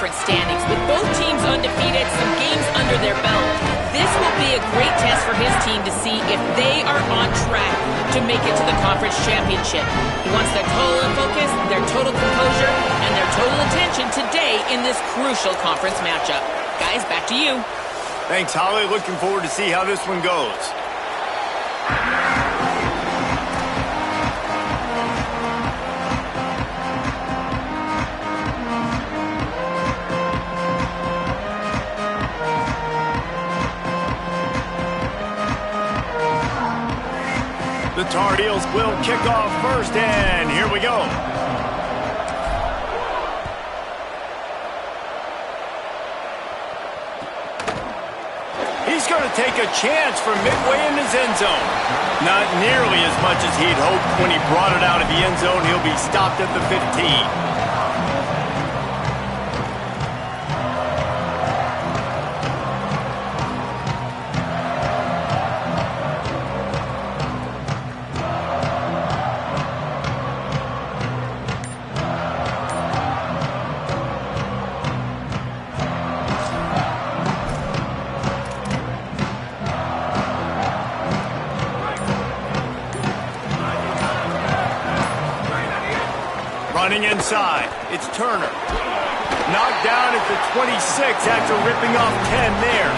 conference standings. With both teams undefeated, some games under their belt, this will be a great test for his team to see if they are on track to make it to the conference championship. He wants their total focus, their total composure, and their total attention today in this crucial conference matchup. Guys, back to you. Thanks, Holly. Looking forward to see how this one goes. The Tar Heels will kick off first, and here we go. He's going to take a chance from midway in his end zone. Not nearly as much as he'd hoped. When he brought it out of the end zone, he'll be stopped at the 15. Running inside, it's Turner. Knocked down at the 26 after ripping off 10 there.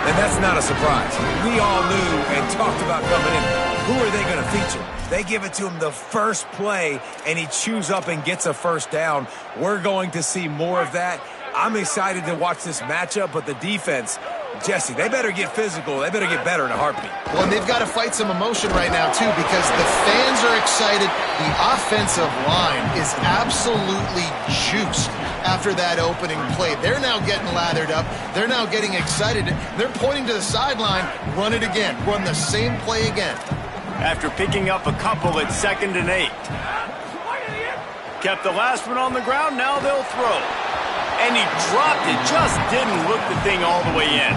And that's not a surprise. We all knew and talked about coming in. Who are they going to feature? They give it to him the first play, and he chews up and gets a first down. We're going to see more of that. I'm excited to watch this matchup, but the defense, Jesse, they better get physical. They better get better in a heartbeat. Well, and they've got to fight some emotion right now, too, because the fans are excited. The offensive line is absolutely juiced after that opening play. They're now getting lathered up. They're now getting excited. They're pointing to the sideline. Run it again. Run the same play again. After picking up a couple at 2nd and 8. Kept the last one on the ground. Now they'll throw. And he dropped it, just didn't look the thing all the way in.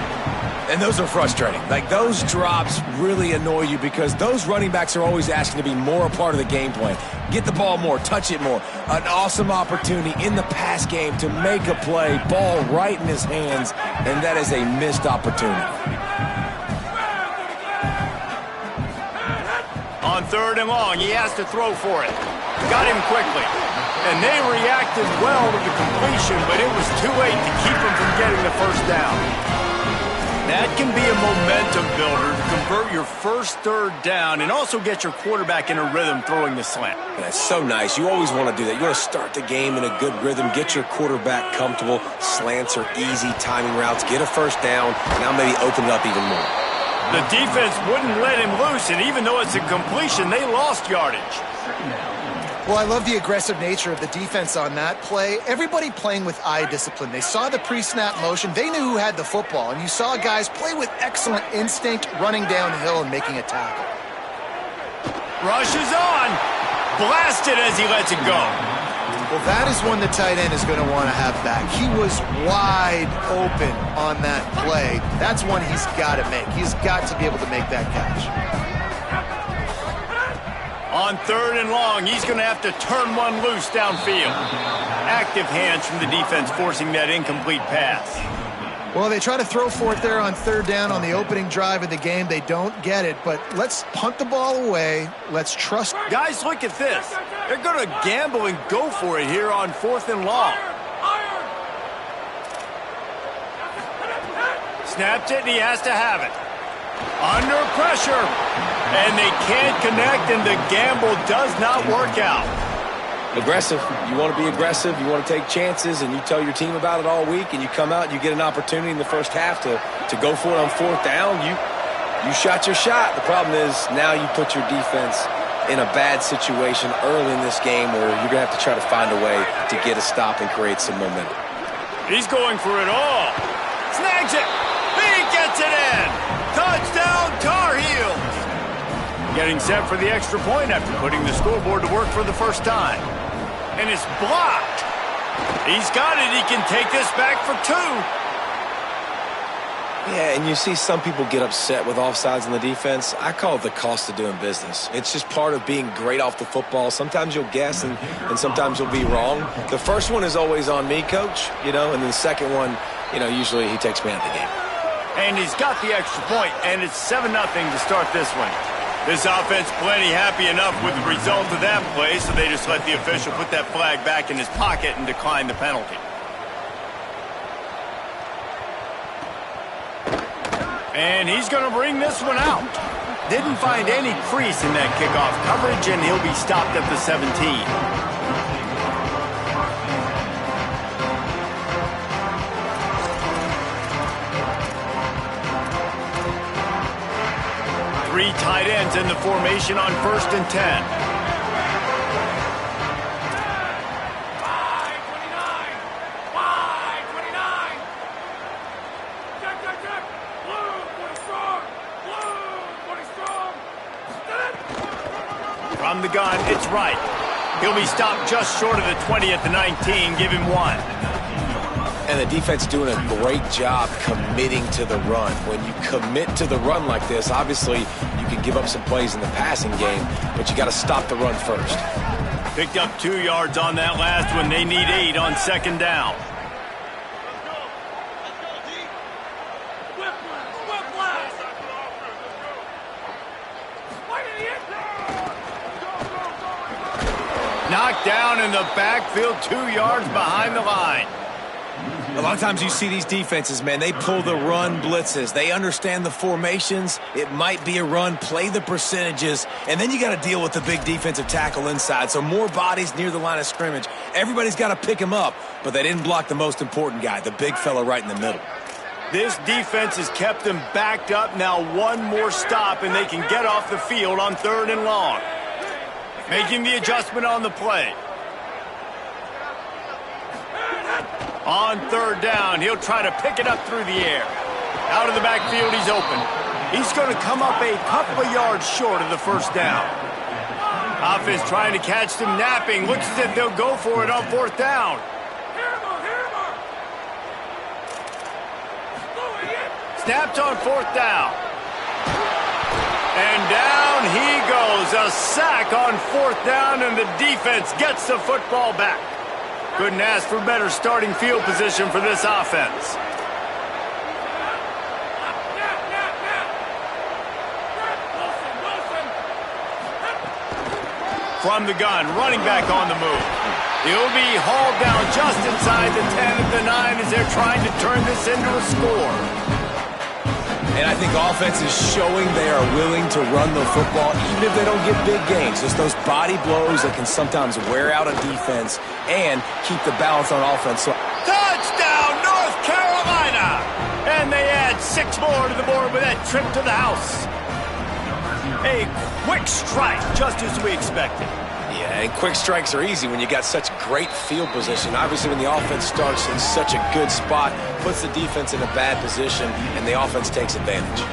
And those are frustrating. Like, those drops really annoy you because those running backs are always asking to be more a part of the game plan. Get the ball more, touch it more. An awesome opportunity in the pass game to make a play, ball right in his hands, and that is a missed opportunity. On 3rd and long, he has to throw for it. Got him quickly. And they reacted well to the completion, but it was too late to keep him from getting the first down. That can be a momentum builder to convert your first 3rd down and also get your quarterback in a rhythm throwing the slant. That's so nice. You always want to do that. You want to start the game in a good rhythm, get your quarterback comfortable. Slants are easy timing routes. Get a first down, and now maybe open it up even more. The defense wouldn't let him loose, and even though it's a completion, they lost yardage. Well, I love the aggressive nature of the defense on that play. Everybody playing with eye discipline. They saw the pre-snap motion. They knew who had the football. And you saw guys play with excellent instinct, running downhill and making a tackle. Rushes on. Blasted as he lets it go. Well, that is one the tight end is going to want to have back. He was wide open on that play. That's one he's got to make. He's got to be able to make that catch. On 3rd and long, he's going to have to turn one loose downfield. Active hands from the defense forcing that incomplete pass. Well, they try to throw for it there on 3rd down on the opening drive of the game. They don't get it, but let's punt the ball away. Let's trust. Guys, look at this. They're going to gamble and go for it here on 4th and long. Snapped it, and he has to have it. Under pressure. And they can't connect, and the gamble does not work out. Aggressive. You want to be aggressive. You want to take chances, and you tell your team about it all week, and you come out and you get an opportunity in the first half to go for it on 4th down. You shot your shot. The problem is now you put your defense in a bad situation early in this game where you're going to have to try to find a way to get a stop and create some momentum. He's going for it all. Snags it. He gets it in. Touchdown, Tar Heels. Getting set for the extra point after putting the scoreboard to work for the first time. And it's blocked. He's got it. He can take this back for 2. Yeah, and you see some people get upset with offsides in the defense. I call it the cost of doing business. It's just part of being great off the football. Sometimes you'll guess and sometimes you'll be wrong. The first one is always on me, Coach, and then the second one, usually he takes me out of the game. And he's got the extra point, and it's 7-0 to start this one. This offense plenty happy enough with the result of that play, so they just let the official put that flag back in his pocket and decline the penalty. And he's going to bring this one out. Didn't find any crease in that kickoff coverage, and he'll be stopped at the 17. Three tight ends in the formation on 1st and 10. From the gun, it's right. He'll be stopped just short of the 20 at the 19. Give him 1. And the defense doing a great job committing to the run. When you commit to the run like this, obviously you can give up some plays in the passing game, but you got to stop the run first. Picked up 2 yards on that last one. They need 8 on 2nd down. Knocked down in the backfield, 2 yards behind the line. A lot of times you see these defenses, man, they pull the run blitzes. They understand the formations. It might be a run, play the percentages, and then you got to deal with the big defensive tackle inside. So more bodies near the line of scrimmage. Everybody's got to pick him up, but they didn't block the most important guy, the big fella right in the middle. This defense has kept them backed up. Now one more stop, and they can get off the field on 3rd and long. Making the adjustment on the play. On 3rd down, he'll try to pick it up through the air. Out of the backfield, he's open. He's going to come up a couple of yards short of the 1st down. Offense trying to catch them napping. Looks as if they'll go for it on 4th down. Snapped on 4th down. And down he goes. A sack on 4th down, and the defense gets the football back. Couldn't ask for better starting field position for this offense. From the gun, running back on the move. He'll be hauled down just inside the 10 at the 9 as they're trying to turn this into a score. And I think offense is showing they are willing to run the football, even if they don't get big gains. Just those body blows that can sometimes wear out a defense and keep the balance on offense. So touchdown, North Carolina! And they add 6 more to the board with that trip to the house. A quick strike, just as we expected. Yeah, and quick strikes are easy when you got such great field position. Obviously, when the offense starts in such a good spot, puts the defense in a bad position, and the offense takes advantage.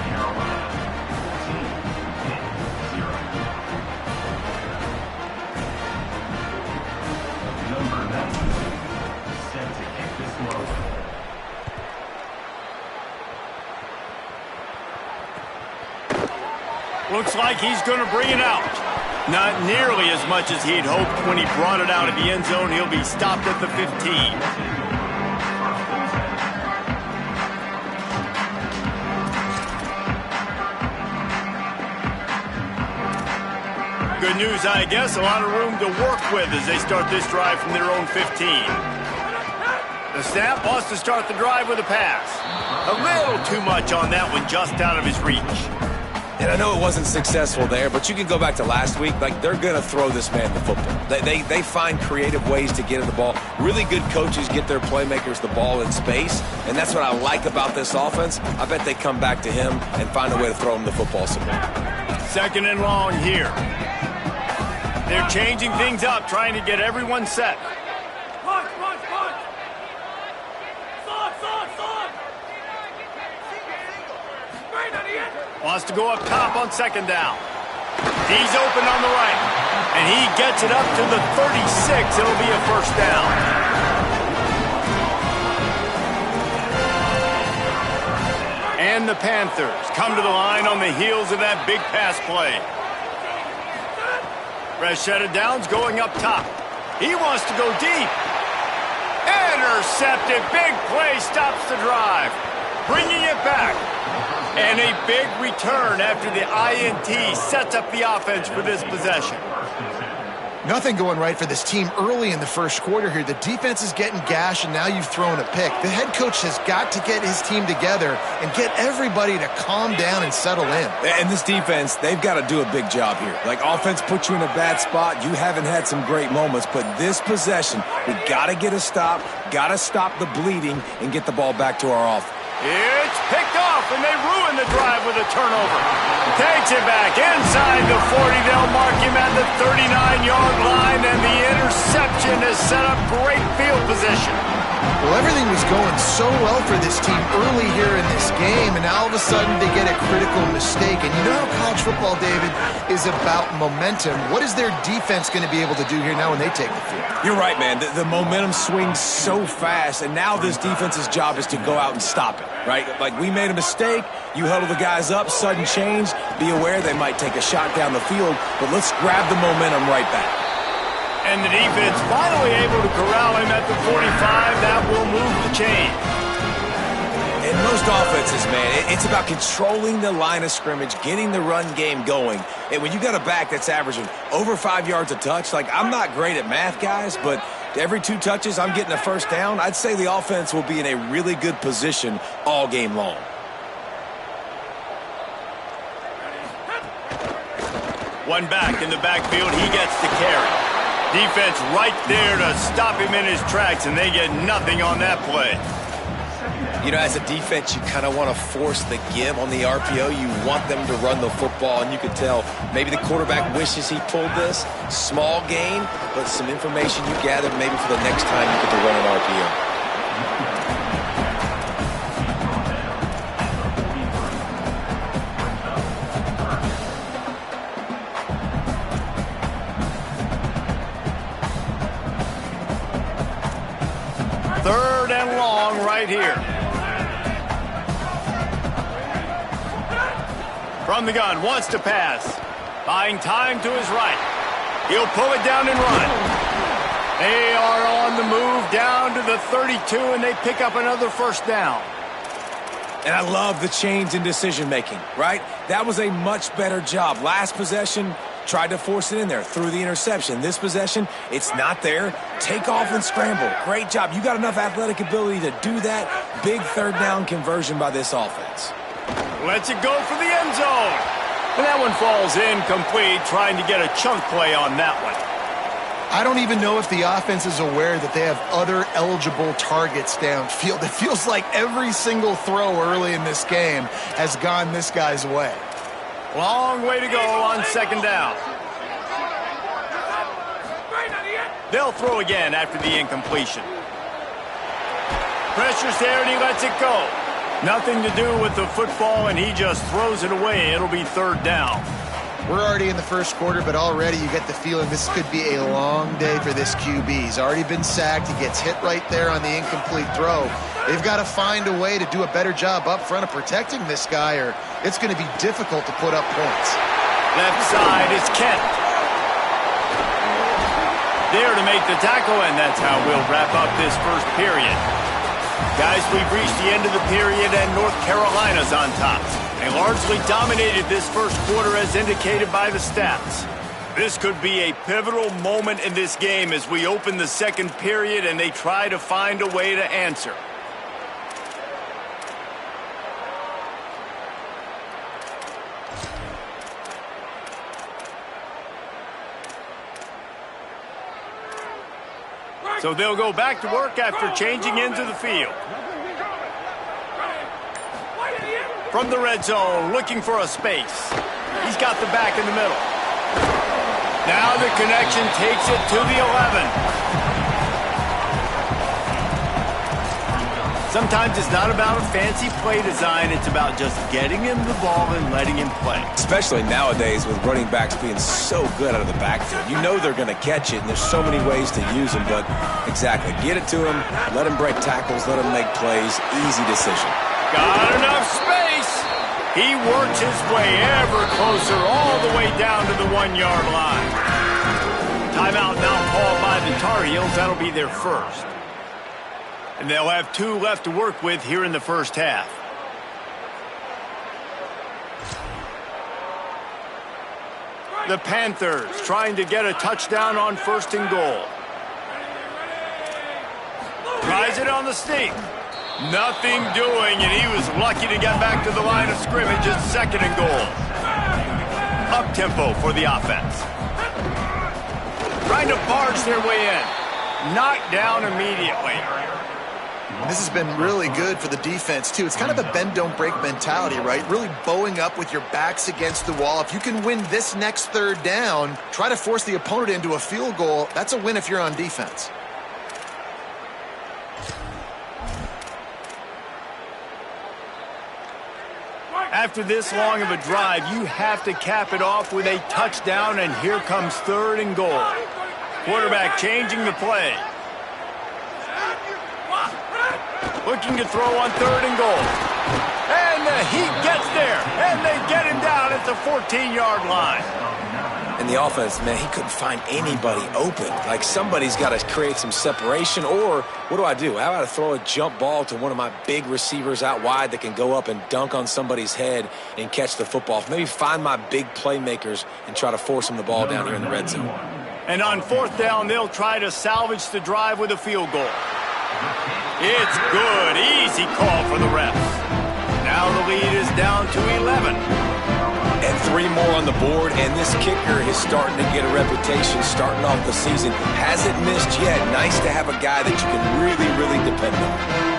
Looks like he's going to bring it out. Not nearly as much as he'd hoped when he brought it out of the end zone. He'll be stopped at the 15. Good news, I guess. A lot of room to work with as they start this drive from their own 15. The snap wants to start the drive with a pass. A little too much on that one, just out of his reach. And I know it wasn't successful there, but you can go back to last week. Like, they're going to throw this man the football. They find creative ways to get in the ball. Really good coaches get their playmakers the ball in space, and that's what I like about this offense. I bet they come back to him and find a way to throw him the football some more. 2nd and long here. They're changing things up, trying to get everyone set. Wants to go up top on 2nd down. He's open on the right. And he gets it up to the 36. It'll be a 1st down. the Panthers come to the line on the heels of that big pass play. Fresh set of downs going up top. He wants to go deep. Intercepted. Big play stops the drive. Bringing it back. And a big return after the INT sets up the offense for this possession. Nothing going right for this team early in the first quarter here. The defense is getting gashed, and now you've thrown a pick. The head coach has got to get his team together and get everybody to calm down and settle in. And this defense, they've got to do a big job here. Like, offense put you in a bad spot. You haven't had some great moments, but this possession, we got to get a stop, got to stop the bleeding, and get the ball back to our offense. It's picked off, and they ruin the drive with a turnover. Takes it back inside the 40. They'll mark him at the 39-yard line, and the interception has set up great field position. Well, everything was going so well for this team early here in this game, and now all of a sudden they get a critical mistake. And you know how college football, David, is about momentum. What is their defense going to be able to do here now when they take the field? You're right, man. The momentum swings so fast, and now this defense's job is to go out and stop it, right? Like, we made a mistake. You huddle the guys up, sudden change. Be aware they might take a shot down the field, but let's grab the momentum right back. And the defense finally able to corral him at the 45. That will move the chain. In most offenses, man, it's about controlling the line of scrimmage, getting the run game going. And when you got a back that's averaging over 5 yards a touch, like, I'm not great at math, guys, but every 2 touches I'm getting a first down, I'd say the offense will be in a really good position all game long. One back in the backfield. He gets the carry. Defense right there to stop him in his tracks, and they get nothing on that play. You know, as a defense, you kind of want to force the give on the RPO. You want them to run the football, and you can tell maybe the quarterback wishes he pulled this. Small gain, but some information you gather maybe for the next time you get to run an RPO. Third and long right here. From the gun, wants to pass. Buying time to his right. He'll pull it down and run. They are on the move down to the 32, and they pick up another first down. And I love the change in decision-making, right? That was a much better job. Last possession, tried to force it in there, threw the interception. This possession, it's not there. Take off and scramble. Great job. You got enough athletic ability to do that. Big third down conversion by this offense. Lets it go for the end zone. And that one falls incomplete, trying to get a chunk play on that one. I don't even know if the offense is aware that they have other eligible targets downfield. It feels like every single throw early in this game has gone this guy's way. Long way to go on second down. They'll throw again after the incompletion. Pressure's there, and he lets it go. Nothing to do with the football, and he just throws it away. It'll be third down. We're already in the first quarter, but already you get the feeling this could be a long day for this QB. He's already been sacked. He gets hit right there on the incomplete throw. They've got to find a way to do a better job up front of protecting this guy, or it's going to be difficult to put up points. Left side is Kent. There to make the tackle, and that's how we'll wrap up this first period. Guys, we've reached the end of the period, and North Carolina's on top. They largely dominated this first quarter as indicated by the stats. This could be a pivotal moment in this game as we open the second period and they try to find a way to answer. So they'll go back to work after changing into the field. From the red zone, looking for a space. He's got the back in the middle. Now the connection takes it to the 11. Sometimes it's not about a fancy play design. It's about just getting him the ball and letting him play. Especially nowadays with running backs being so good out of the backfield. You know they're going to catch it, and there's so many ways to use them. But exactly, get it to him, let him break tackles, let him make plays. Easy decision. Got enough space. He works his way ever closer all the way down to the 1-yard line. Timeout now called by the Tar Heels. That'll be their first. And they'll have 2 left to work with here in the first half. The Panthers trying to get a touchdown on 1st and goal. Tries it on the sneak. Nothing doing, and he was lucky to get back to the line of scrimmage at 2nd and goal. Up-tempo for the offense. Trying to barge their way in. Knocked down immediately. This has been really good for the defense, too. It's kind of a bend-don't-break mentality, right? Really bowing up with your backs against the wall. If you can win this next 3rd down, try to force the opponent into a field goal. That's a win if you're on defense. After this long of a drive, you have to cap it off with a touchdown, and here comes 3rd and goal. Quarterback changing the play. Looking to throw on 3rd and goal. And the Heat gets there, and they get him down at the 14-yard line. And the offense, man, he couldn't find anybody open. Like, somebody's got to create some separation, or what do? How about I throw a jump ball to one of my big receivers out wide that can go up and dunk on somebody's head and catch the football? Maybe find my big playmakers and try to force them the ball down here in the red zone. And on 4th down, they'll try to salvage the drive with a field goal. It's good. Easy call for the refs. Now the lead is down to 11. And 3 more on the board, and this kicker is starting to get a reputation starting off the season. Hasn't missed yet. Nice to have a guy that you can really, really depend on.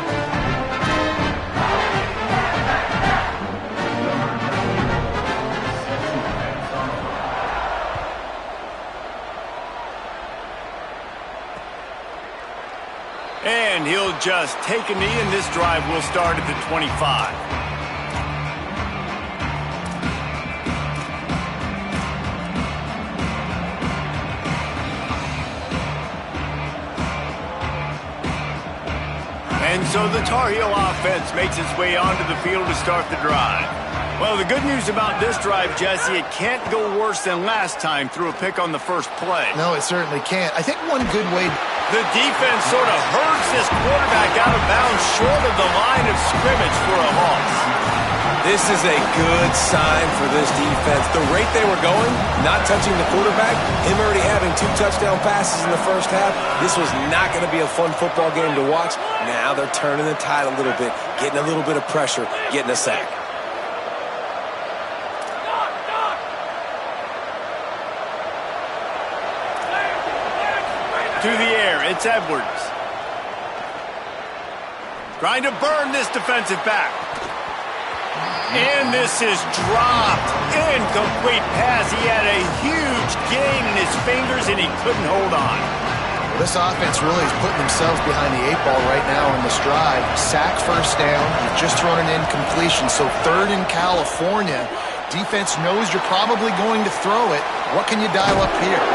And he'll just take a knee, and this drive will start at the 25. And so the Tar Heel offense makes its way onto the field to start the drive. Well, the good news about this drive, Jesse, it can't go worse than last time through a pick on the first play. No, it certainly can't. I think one good way... The defense sort of herds this quarterback out of bounds short of the line of scrimmage for a loss. This is a good sign for this defense. The rate they were going, not touching the quarterback, him already having 2 touchdown passes in the first half, this was not going to be a fun football game to watch. Now they're turning the tide a little bit, getting a little bit of pressure, getting a sack. To the air, it's Edwards. Trying to burn this defensive back. And this is dropped. Incomplete pass. He had a huge gain in his fingers, and he couldn't hold on. This offense really is putting themselves behind the 8 ball right now in this drive. Sack 1st down. You've just thrown an incompletion. So 3rd in California. Defense knows you're probably going to throw it. What can you dial up here?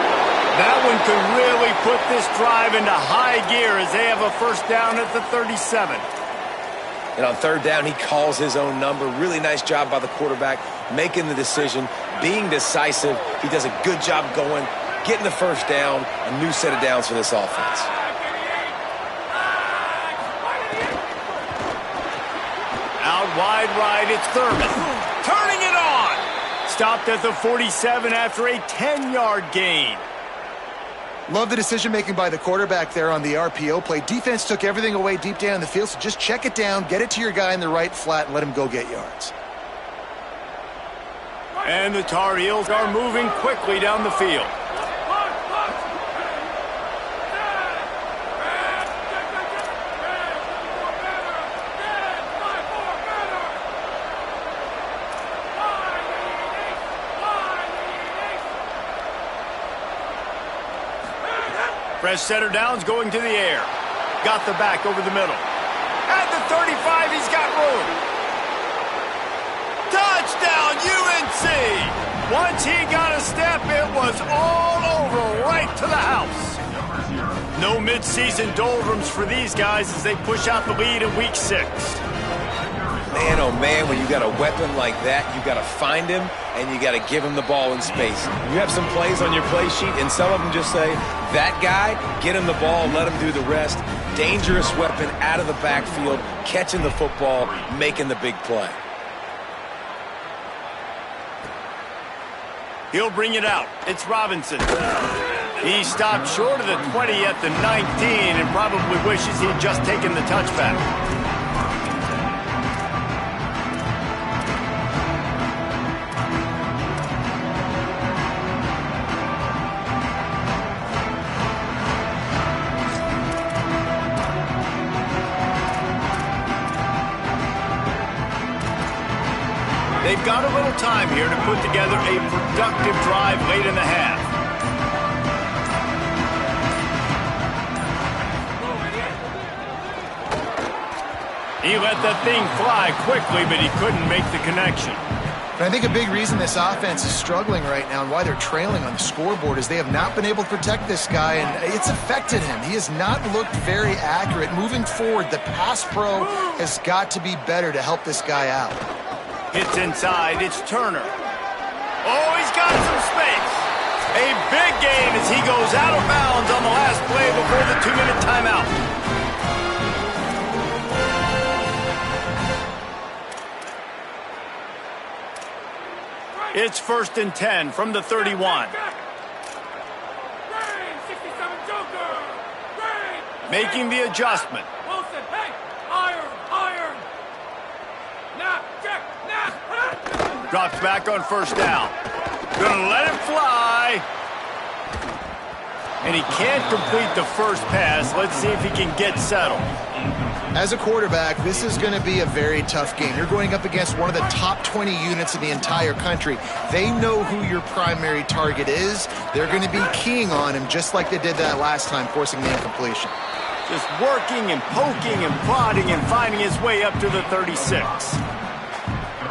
That one could really put this drive into high gear as they have a 1st down at the 37. And on 3rd down, he calls his own number. Really nice job by the quarterback, making the decision, being decisive. He does a good job going, getting the 1st down, a new set of downs for this offense. Out wide right, it's Thurman. Turning it on. Stopped at the 47 after a 10-yard gain. Love the decision-making by the quarterback there on the RPO play. Defense took everything away deep down the field, so just check it down, get it to your guy in the right flat, and let him go get yards. And the Tar Heels are moving quickly down the field. Fresh center downs going to the air. Got the back over the middle. At the 35, he's got room. Touchdown, UNC! Once he got a step, it was all over right to the house. No midseason doldrums for these guys as they push out the lead in Week 6. Man, oh man, when you got a weapon like that, you got to find him and you got to give him the ball in space. You have some plays on your play sheet, and some of them just say, that guy, get him the ball, let him do the rest. Dangerous weapon out of the backfield, catching the football, making the big play. He'll bring it out. It's Robinson. He stopped short of the 20 at the 19 and probably wishes he'd just taken the touchback. They've got a little time here to put together a productive drive late in the half. He let that thing fly quickly, but he couldn't make the connection. And I think a big reason this offense is struggling right now and why they're trailing on the scoreboard is they have not been able to protect this guy, and it's affected him. He has not looked very accurate. Moving forward, the pass pro has got to be better to help this guy out. Hits inside, it's Turner. Oh, he's got some space. A big gain as he goes out of bounds on the last play before the 2-minute timeout. It's 1st and 10 from the 31. Making the adjustment. Drops back on 1st down. Gonna let it fly. And he can't complete the first pass. Let's see if he can get settled. As a quarterback, this is going to be a very tough game. You're going up against one of the top 20 units in the entire country. They know who your primary target is. They're going to be keying on him just like they did that last time, forcing the incompletion. Just working and poking and prodding and finding his way up to the 36.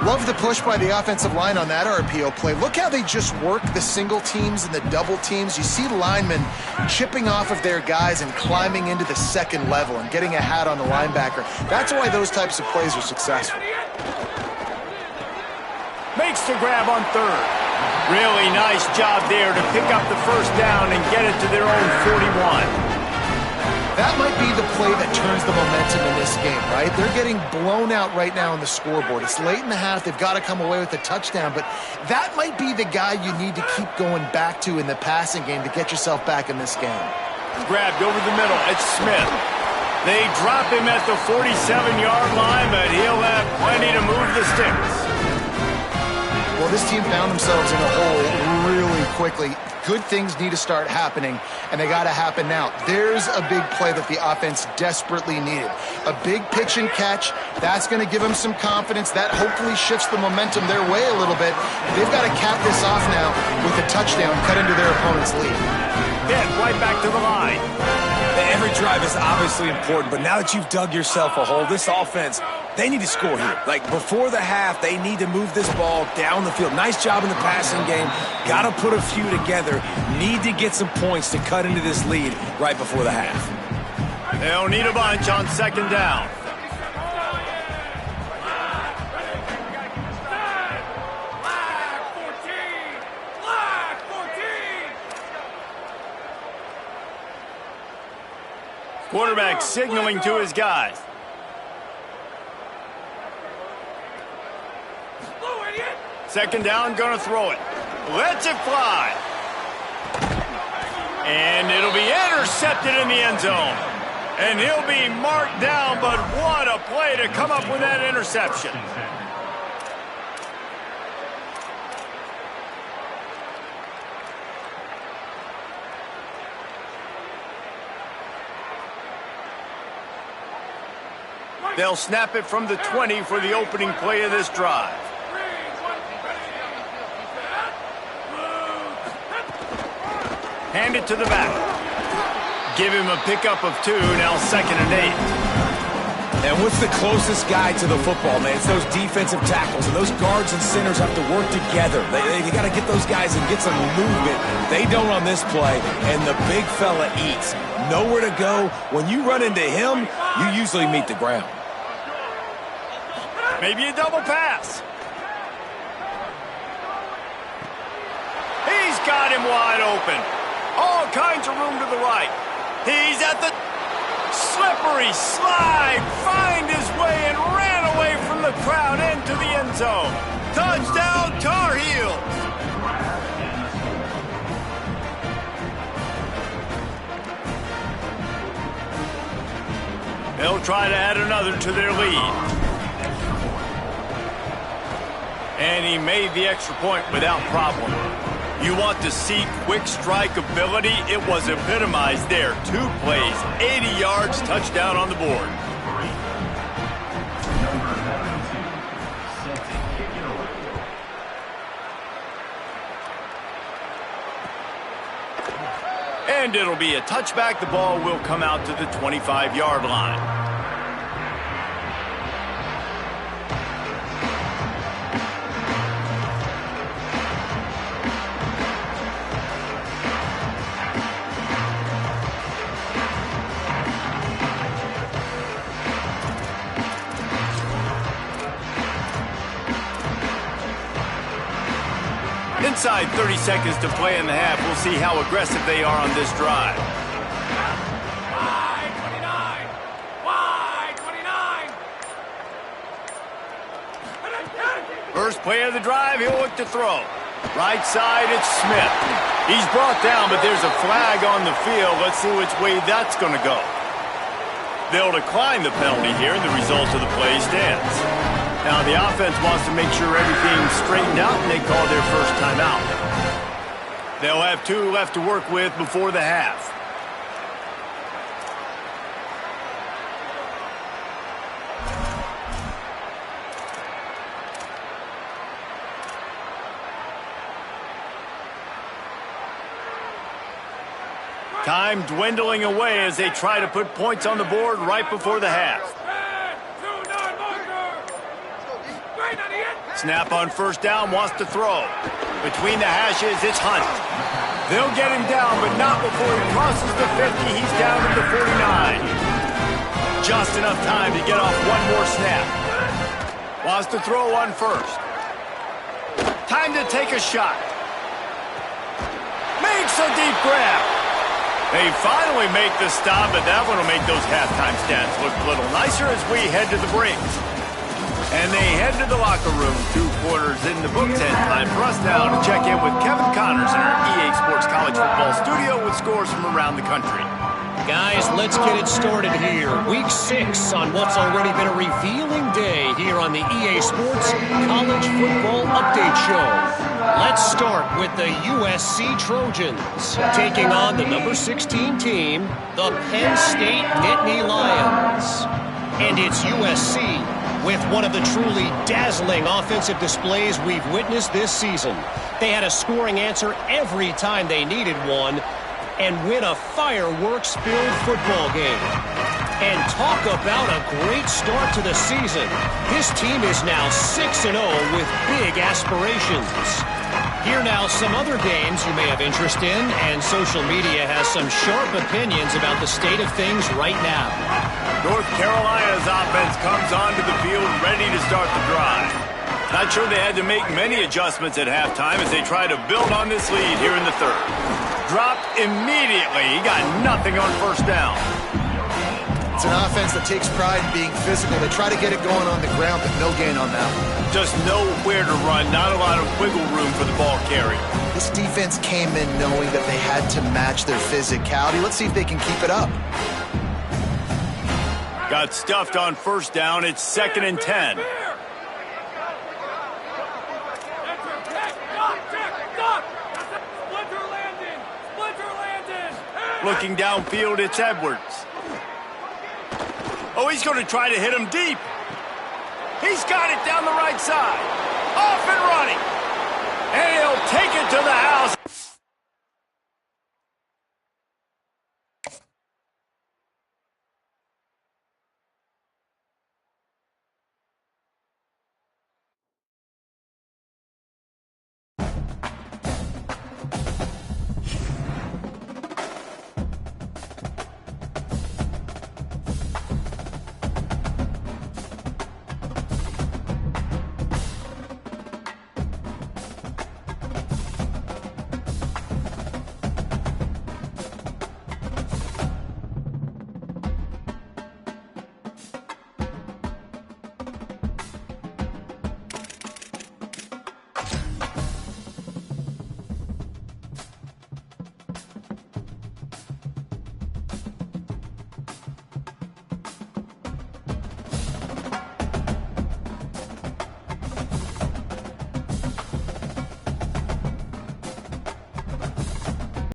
Love the push by the offensive line on that RPO play. Look how they just work the single teams and the double teams. You see linemen chipping off of their guys and climbing into the second level and getting a hat on the linebacker. That's why those types of plays are successful. Makes the grab on 3rd. Really nice job there to pick up the 1st down and get it to their own 41. That might be the play that turns the momentum in this game, right? They're getting blown out right now on the scoreboard. It's late in the half. They've got to come away with a touchdown, but that might be the guy you need to keep going back to in the passing game to get yourself back in this game. Grabbed over the middle. It's Smith. They drop him at the 47-yard line, but he'll have plenty to move the sticks. Well, this team found themselves in a hole really quickly. Good things need to start happening, and they got to happen now. There's a big play that the offense desperately needed. A big pitch and catch. That's going to give them some confidence. That hopefully shifts the momentum their way a little bit. They've got to cap this off now with a touchdown cut into their opponent's lead. Hit right back to the line. Every drive is obviously important, but now that you've dug yourself a hole, this offense, they need to score here. Like, before the half, they need to move this ball down the field. Nice job in the passing game. Got to put a few together. Need to get some points to cut into this lead right before the half. They'll need a bunch on 2nd down. Quarterback signaling to his guys. Second down, gonna throw it. Lets it fly. And it'll be intercepted in the end zone. And he'll be marked down, but what a play to come up with that interception. They'll snap it from the 20 for the opening play of this drive. Hand it to the back. Give him a pickup of 2, now 2nd and 8. And what's the closest guy to the football, man? It's those defensive tackles, and those guards and centers have to work together. They got to get those guys and get some movement. They don't on this play, and the big fella eats. Nowhere to go. When you run into him, you usually meet the ground. Maybe a double pass. He's got him wide open. All kinds of room to the right. He's at the slippery slide. Find his way and ran away from the crowd into the end zone. Touchdown, Tar Heels. They'll try to add another to their lead. And he made the extra point without problem. You want to see quick strike ability? It was epitomized there. 2 plays, 80 yards, touchdown on the board. And it'll be a touchback. The ball will come out to the 25-yard line. Inside 30 seconds to play in the half. We'll see how aggressive they are on this drive. Wide 29! Wide 29! First play of the drive, he'll look to throw. Right side, it's Smith. He's brought down, but there's a flag on the field. Let's see which way that's going to go. They'll decline the penalty here, and the result of the play stands. Now, the offense wants to make sure everything's straightened out, and they call their first timeout. They'll have 2 left to work with before the half. Time dwindling away as they try to put points on the board right before the half. Snap on first down, wants to throw. Between the hashes, it's Hunt. They'll get him down, but not before he crosses the 50. He's down to the 49. Just enough time to get off one more snap. Wants to throw on first. Time to take a shot. Makes a deep grab. They finally make the stop, but that one will make those halftime stats look a little nicer as we head to the break. And they head to the locker room. 2 quarters in the book. 10 time for us now to check in with Kevin Connors in our EA Sports College Football studio with scores from around the country. Guys, let's get it started here. Week 6 on what's already been a revealing day here on the EA Sports College Football Update Show. Let's start with the USC Trojans taking on the number 16 team, the Penn State Nittany Lions. And it's USC with one of the truly dazzling offensive displays we've witnessed this season. They had a scoring answer every time they needed one and win a fireworks-filled football game. And talk about a great start to the season. This team is now 6-0 with big aspirations. Here now some other games you may have interest in, and social media has some sharp opinions about the state of things right now. North Carolina's offense comes onto the field ready to start the drive. Not sure they had to make many adjustments at halftime as they try to build on this lead here in the third. Dropped immediately. He got nothing on first down. It's an offense that takes pride in being physical. They try to get it going on the ground, but no gain on that one. Just nowhere to run. Not a lot of wiggle room for the ball carrier. This defense came in knowing that they had to match their physicality. Let's see if they can keep it up. Got stuffed on first down. It's 2nd and 10. Looking downfield, it's Edwards. Oh, he's going to try to hit him deep. He's got it down the right side. Off and running. And he'll take it to the house.